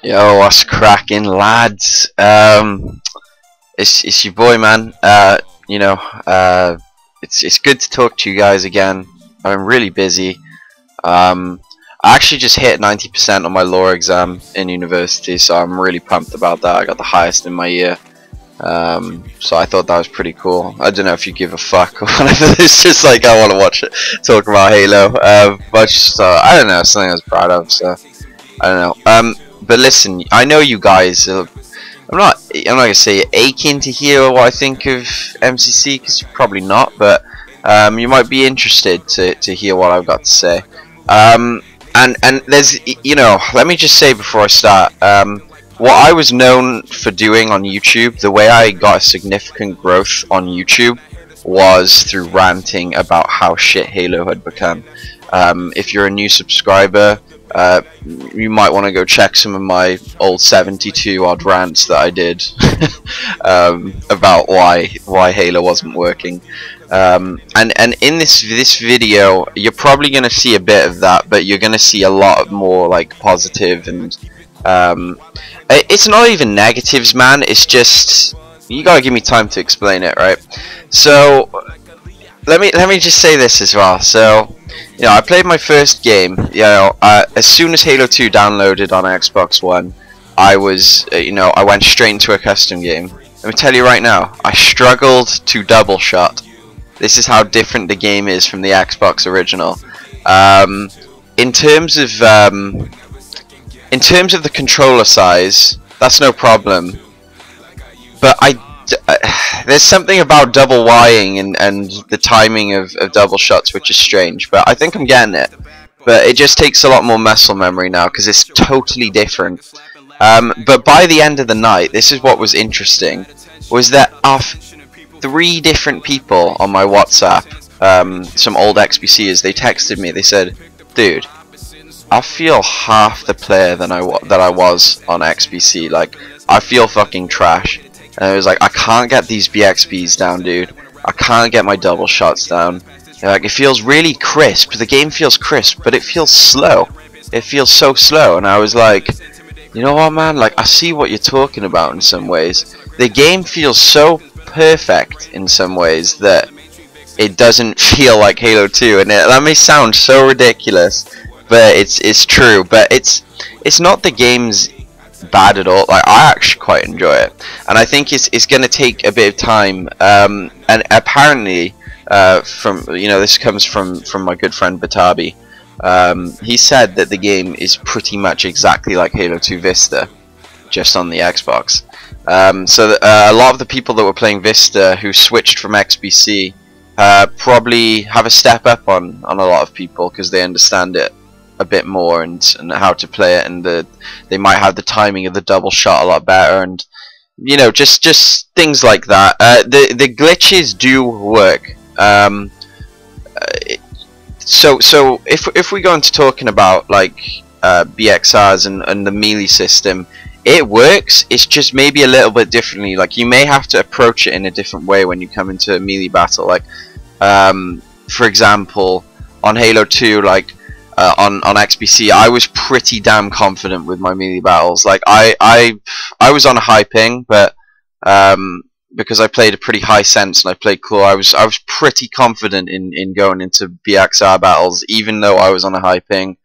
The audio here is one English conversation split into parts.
Yo, what's cracking, lads? It's your boy, man. You know, it's good to talk to you guys again. I'm really busy. I actually just hit 90% on my law exam in university, so I'm really pumped about that. I got the highest in my year. So I thought that was pretty cool. I don't know if you give a fuck or whatever. It's just like I want to watch it, talk about Halo. But just, I don't know, something I was proud of. So I don't know. But listen, I know you guys. I'm not gonna say you're aching to hear what I think of MCC, because you're probably not. But you might be interested to hear what I've got to say. And there's, you know, let me just say before I start. What I was known for doing on YouTube, the way I got a significant growth on YouTube was through ranting about how shit Halo had become. If you're a new subscriber, you might want to go check some of my old 72 odd rants that I did about why Halo wasn't working. And in this video, you're probably gonna see a bit of that, but you're gonna see a lot more like positive and it's not even negatives, man. It's just you gotta give me time to explain it, right? So let me just say this as well. So, you know, I played my first game. You know, as soon as Halo 2 downloaded on Xbox One, I was, you know, I went straight into a custom game. Let me tell you right now, I struggled to double shot. This is how different the game is from the Xbox original. In terms of the controller size, that's no problem. But there's something about double Ying and the timing of double shots which is strange. But I think I'm getting it. But it just takes a lot more muscle memory now because it's totally different. But by the end of the night, this is what was interesting, was that 3 different people on my WhatsApp, some old XBCers, they texted me. They said, "Dude, I feel half the player that I was on XBC. Like, I feel fucking trash." And I was like, "I can't get these BXBs down, dude. I can't get my double shots down. Like, it feels really crisp. The game feels crisp, but it feels slow. It feels so slow." And I was like, you know what, man? Like, I see what you're talking about in some ways. The game feels so perfect in some ways that it doesn't feel like Halo 2. And that may sound so ridiculous, but it's true. But it's not the game's bad at all. Like, I actually quite enjoy it, and I think it's gonna take a bit of time. And apparently, from, you know, this comes from my good friend Batabi. He said that the game is pretty much exactly like Halo 2 Vista, just on the Xbox. So a lot of the people that were playing Vista who switched from XBC probably have a step up on a lot of people because they understand it a bit more and how to play it, and they might have the timing of the double shot a lot better, and, you know, just things like that. The glitches do work. So if we go into talking about like BXRs and the melee system, it works. It's just maybe a little bit differently. Like, you may have to approach it in a different way when you come into a melee battle. Like, for example, on Halo 2, like on XBC, I was pretty damn confident with my melee battles. Like, I was on a high ping, but because I played a pretty high sense and I played cool, I was pretty confident in going into BXR battles, even though I was on a high ping.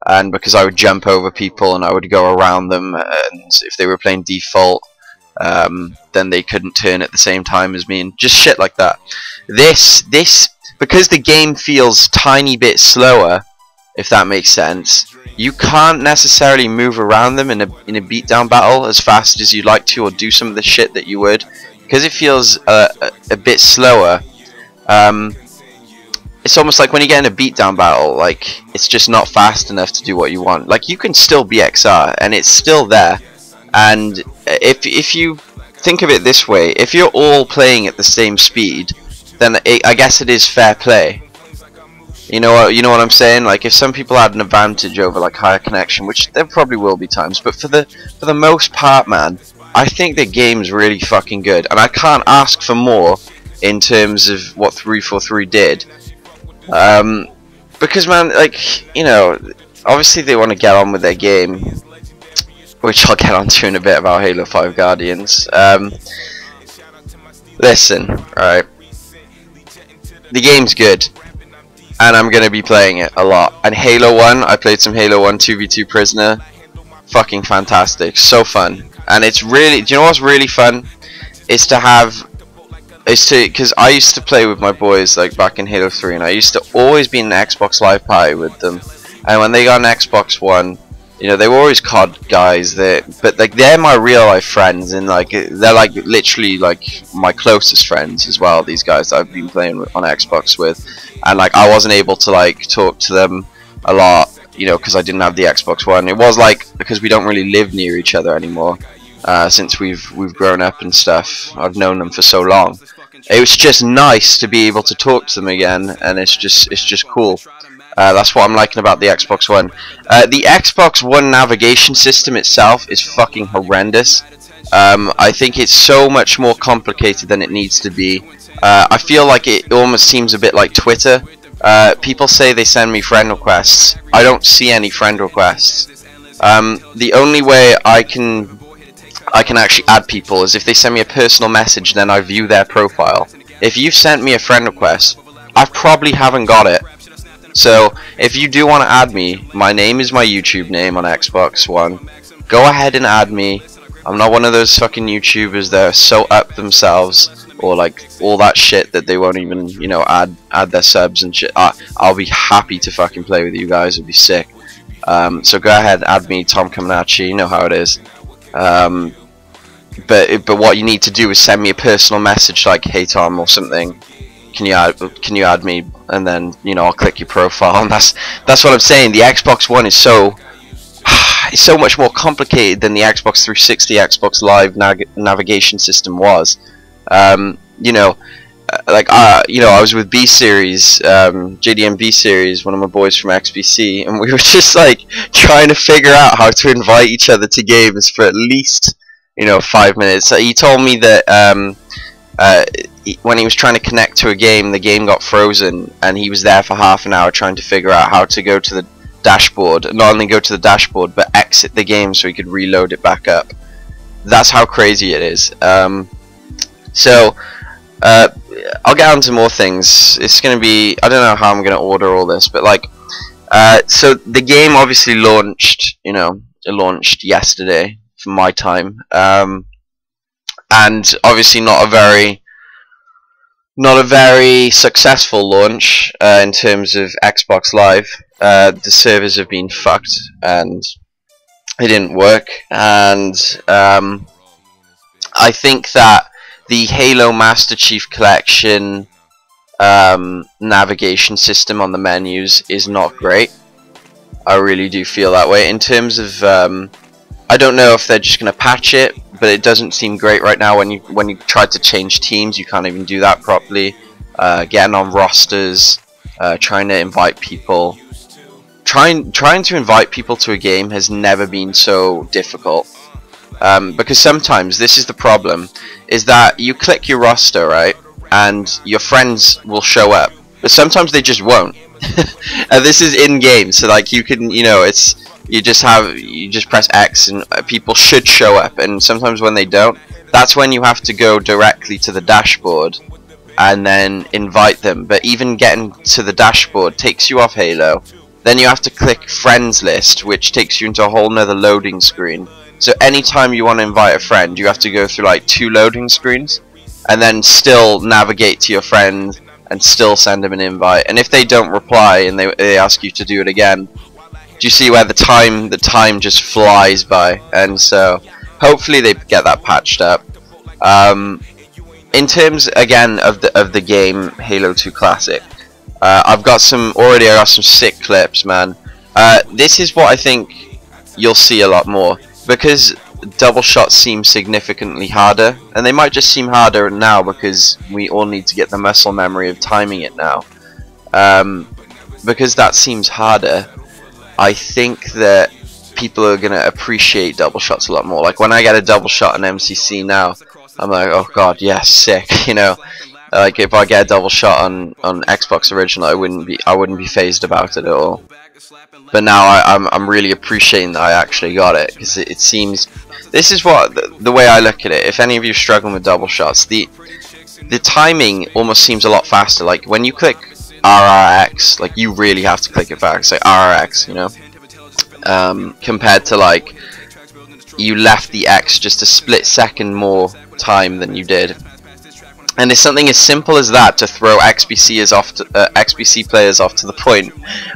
And because I would jump over people and I would go around them, and if they were playing default, then they couldn't turn at the same time as me, and just shit like that. This because the game feels tiny bit slower, if that makes sense, you can't necessarily move around them in a beatdown battle as fast as you'd like to, or do some of the shit that you would, because it feels a bit slower. It's almost like when you get in a beatdown battle, like, it's just not fast enough to do what you want. Like, you can still BXR, and it's still there. And if you think of it this way, if you're all playing at the same speed, then I guess it is fair play. You know what I'm saying? Like, if some people had an advantage over like higher connection, which there probably will be times, but for the most part, man, I think the game's really fucking good, and I can't ask for more in terms of what 343 did. Because, man, like, you know, obviously they want to get on with their game, which I'll get onto in a bit about Halo 5 Guardians. Listen, right, the game's good, and I'm gonna be playing it a lot. And Halo 1, I played some Halo 1 2v2 Prisoner, fucking fantastic, so fun. And it's really, do you know what's really fun? Is to have, because I used to play with my boys like back in Halo 3, and I used to always be in an Xbox Live party with them. And when they got an Xbox One, you know, they were always COD guys. But like they're my real life friends, and like they're like literally like my closest friends as well. These guys that I've been playing on Xbox with, and like I wasn't able to like talk to them a lot, you know, because I didn't have the Xbox One. It was like because we don't really live near each other anymore, since we've grown up and stuff. I've known them for so long. It was just nice to be able to talk to them again, and it's just cool. That's what I'm liking about the Xbox One. The Xbox One navigation system itself is fucking horrendous. I think it's so much more complicated than it needs to be. I feel like it almost seems a bit like Twitter. People say they send me friend requests. I don't see any friend requests. The only way I can actually add people is if they send me a personal message, then I view their profile. If you've sent me a friend request, I probably haven't got it. So if you do want to add me, my name is my YouTube name on Xbox One. Go ahead and add me. I'm not one of those fucking YouTubers that are so up themselves or like all that shit that they won't even, you know, add their subs and shit. I'll be happy to fucking play with you guys. It'd be sick. So go ahead, add me, TomComingAtcha. You know how it is. But what you need to do is send me a personal message like, "Hey Tom" or something. Can you add me? And then, you know, I'll click your profile. And that's what I'm saying. The Xbox One is so it's so much more complicated than the Xbox 360 Xbox Live navigation system was. You know, you know, I was with B Series, JDM B Series, one of my boys from XBC, and we were just like trying to figure out how to invite each other to games for at least, you know, 5 minutes. He told me that when he was trying to connect to a game, the game got frozen, and he was there for half an hour trying to figure out how to go to the dashboard. Not only go to the dashboard, but exit the game so he could reload it back up. That's how crazy it is. So I'll get on to more things. It's gonna be, I don't know how I'm gonna order all this, but like, so the game obviously launched, you know, it launched yesterday for my time, and obviously not a very successful launch in terms of Xbox Live. The servers have been fucked and it didn't work, and I think that the Halo Master Chief Collection navigation system on the menus is not great. I really do feel that way. In terms of, I don't know if they're just going to patch it, but it doesn't seem great right now. When you try to change teams, you can't even do that properly. Getting on rosters, trying to invite people, trying to invite people to a game has never been so difficult. Because sometimes this is the problem, is that you click your roster, right, and your friends will show up, but sometimes they just won't. And this is in game, so like you can, you know, it's you just press X and people should show up, and sometimes when they don't, that's when you have to go directly to the dashboard and then invite them. But even getting to the dashboard takes you off Halo. Then you have to click friends list, which takes you into a whole nother loading screen. So anytime you want to invite a friend, you have to go through like 2 loading screens and then still navigate to your friend and still send them an invite. And if they don't reply and they ask you to do it again, do you see where the time just flies by? And so hopefully they get that patched up. In terms again of the game Halo 2 Classic, I've got some sick clips, man. This is what I think you'll see a lot more, because double shots seem significantly harder, and they might just seem harder now because we all need to get the muscle memory of timing it now. Because that seems harder, I think that people are gonna appreciate double shots a lot more. Like when I get a double shot in MCC now, I'm like, oh god, yes, sick, you know. Like if I get a double shot on Xbox Original, I wouldn't be phased about it at all. but now I'm really appreciating that I actually got it, because it seems, this is what the way I look at it. If any of you are struggling with double shots, the timing almost seems a lot faster. Like when you click RRX, like you really have to click it fast, like RRX, you know, compared to like you left the X just a split second more time than you did. And it's something as simple as that to throw XBC players off to the point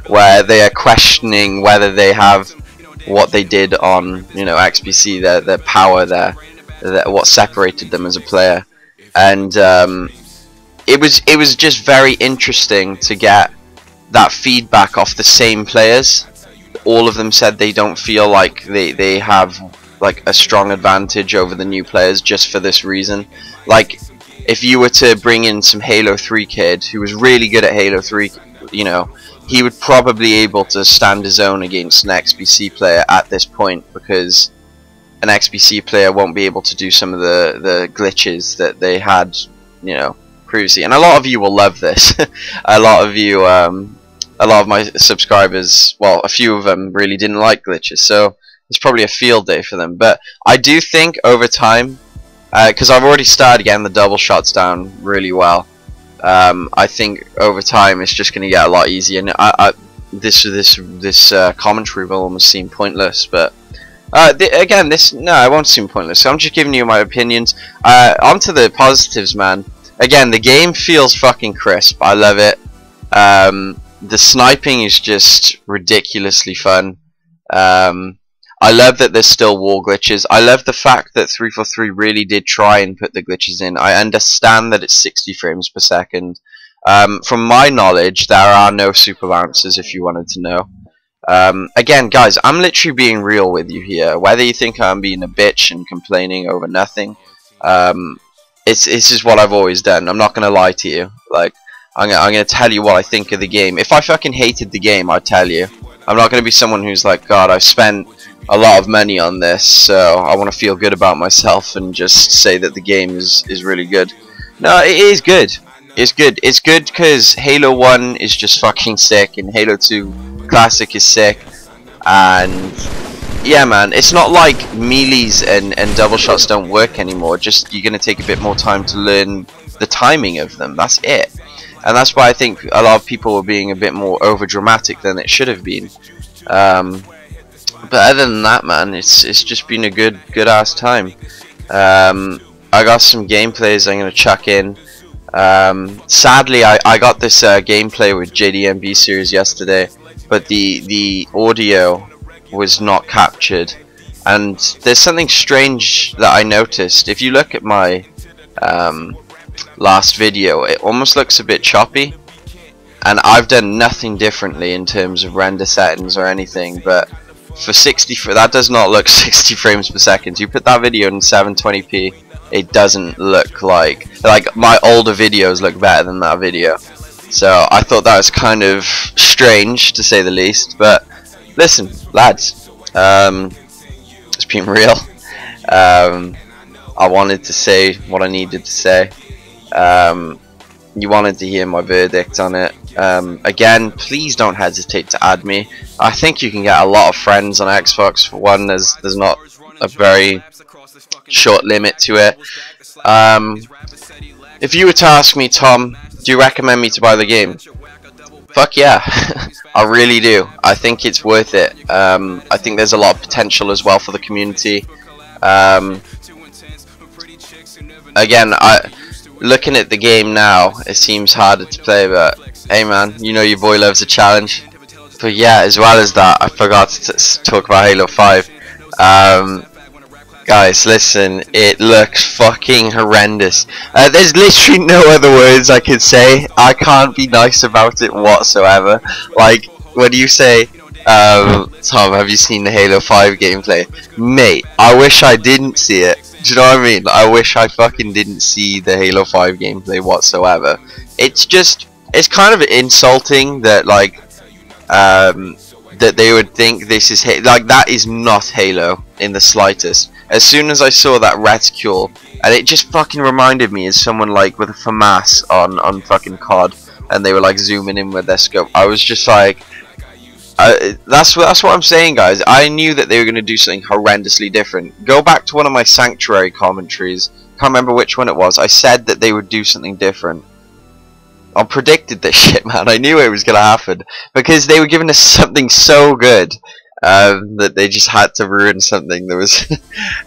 where they are questioning whether they have what they did on, you know, XBC, their power, their what separated them as a player. And it was just very interesting to get that feedback off the same players. All of them said they don't feel like they have like a strong advantage over the new players just for this reason. Like, if you were to bring in some Halo 3 kid who was really good at Halo 3, you know, he would probably be able to stand his own against an XBC player at this point, because an XBC player won't be able to do some of the glitches that they had, you know, previously. And a lot of you will love this. A lot of my subscribers, well, a few of them really didn't like glitches, so it's probably a field day for them. But I do think over time, because I've already started getting the double shots down really well, I think over time it's just going to get a lot easier. And this commentary will almost seem pointless, but again, no, it won't seem pointless. So I'm just giving you my opinions. Onto the positives, man. Again, the game feels fucking crisp. I love it. The sniping is just ridiculously fun. I love that there's still wall glitches. I love the fact that 343 really did try and put the glitches in. I understand that it's 60 frames per second. From my knowledge, there are no super bounces, if you wanted to know. Again, guys, I'm literally being real with you here. Whether you think I'm being a bitch and complaining over nothing, it's just what I've always done. I'm not going to lie to you. Like, I'm going to tell you what I think of the game. If I fucking hated the game, I'd tell you. I'm not going to be someone who's like, God, I've spent a lot of money on this, so I want to feel good about myself and just say that the game is really good. No, it is good. It's good. It's good because Halo 1 is just fucking sick, and Halo 2 Classic is sick, and yeah, man, it's not like melees and double shots don't work anymore. Just you're going to take a bit more time to learn the timing of them. That's it. And that's why I think a lot of people were being a bit more over dramatic than it should have been. But other than that, man, it's just been a good ass time. I got some gameplays I'm gonna chuck in. Sadly, I got this gameplay with JDMB series yesterday, but the audio was not captured. And there's something strange that I noticed. If you look at my last video, it almost looks a bit choppy, and I've done nothing differently in terms of render settings or anything, but for 60, that does not look 60 frames per second. You put that video in 720p, it doesn't look like my older videos look better than that video. So I thought that was kind of strange, to say the least. But listen, lads, it's been real. I wanted to say what I needed to say. You wanted to hear my verdict on it. Again, please don't hesitate to add me. I think you can get a lot of friends on Xbox. For one, there's not a very short limit to it. If you were to ask me, Tom, do you recommend me to buy the game? Fuck yeah. I really do. I think it's worth it. I think there's a lot of potential as well for the community. Again, looking at the game now, it seems harder to play, but hey man, you know your boy loves a challenge. But yeah, as well as that, I forgot to talk about Halo 5. Guys, listen, it looks fucking horrendous. There's literally no other words I could say. I can't be nice about it whatsoever. Like, when you say, Tom, have you seen the Halo 5 gameplay? Mate, I wish I didn't see it. Do you know what I mean? I wish I fucking didn't see the Halo 5 gameplay whatsoever. It's just, it's kind of insulting that, like, that they would think this is like, that is not Halo in the slightest. As soon as I saw that reticule, and it just fucking reminded me of someone like with a FAMAS on fucking COD, and they were like zooming in with their scope. I was just like, That's what I'm saying, guys. I knew that they were going to do something horrendously different. Go back to one of my Sanctuary commentaries. Can't remember which one it was. I said that they would do something different. I predicted this shit, man. I knew it was going to happen because they were giving us something so good that they just had to ruin something that was.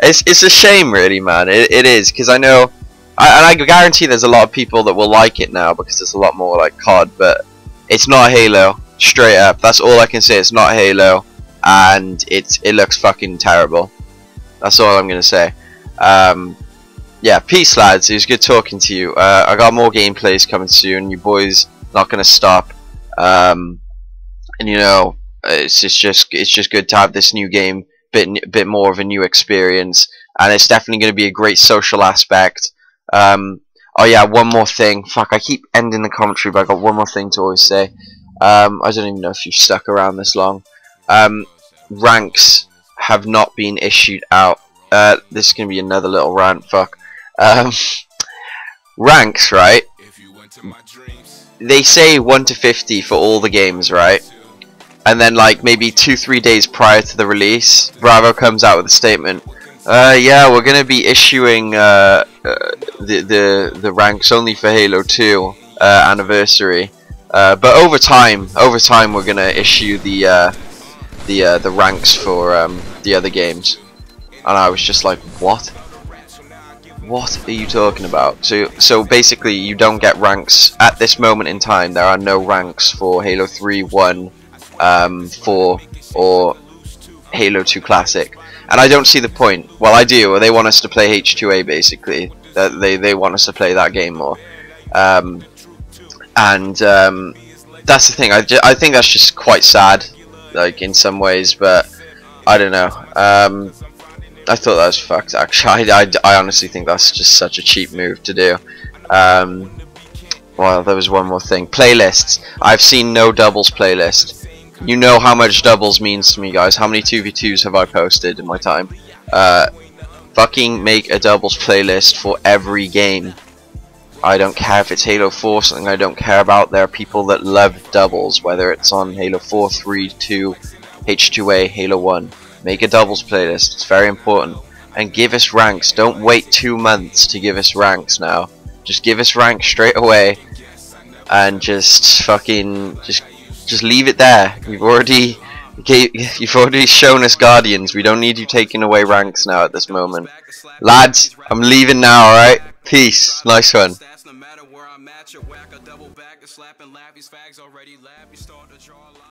It's a shame, really, man. It is, because I know, and I guarantee there's a lot of people that will like it now because it's a lot more like COD, but it's not Halo. Straight up, that's all I can say. It's not Halo, and it looks fucking terrible. That's all I'm gonna say. Yeah, peace, lads. It was good talking to you. I got more gameplays coming soon. You boys not gonna stop. And you know, it's just good to have this new game, bit more of a new experience, and it's definitely gonna be a great social aspect. Oh yeah, one more thing. Fuck, I keep ending the commentary, but I got one more thing to always say. I don't even know if you've stuck around this long. Ranks have not been issued out. This is gonna be another little rant. Fuck. Ranks, right? They say 1 to 50 for all the games, right? And then, like, maybe 2-3 days prior to the release, Bravo comes out with a statement. Yeah, we're gonna be issuing the ranks only for Halo 2 anniversary. But over time we're gonna issue the ranks for the other games. And I was just like, what? What are you talking about? So basically, you don't get ranks at this moment in time. There are no ranks for Halo 3, 1, 4, or Halo 2 Classic. And I don't see the point. Well, I do. They want us to play H2A, basically. They want us to play that game more. And that's the thing. I think that's just quite sad, like, in some ways. But I don't know. I thought that was fucked, actually. I honestly think that's just such a cheap move to do. Well, there was one more thing. Playlists. I've seen no doubles playlist. You know how much doubles means to me, guys. How many 2v2s have I posted in my time? Fucking make a doubles playlist for every game. I don't care if it's Halo 4, something I don't care about. There are people that love doubles, whether it's on Halo 4, 3, 2, H2A, Halo 1. Make a doubles playlist, it's very important. And give us ranks. Don't wait 2 months to give us ranks now. Just give us ranks straight away. And just fucking just leave it there. You've already shown us Guardians. We don't need you taking away ranks now at this moment. Lads, I'm leaving now, alright? Peace. Nice one. Slapping laugh, these fags already laugh, you start to draw a line.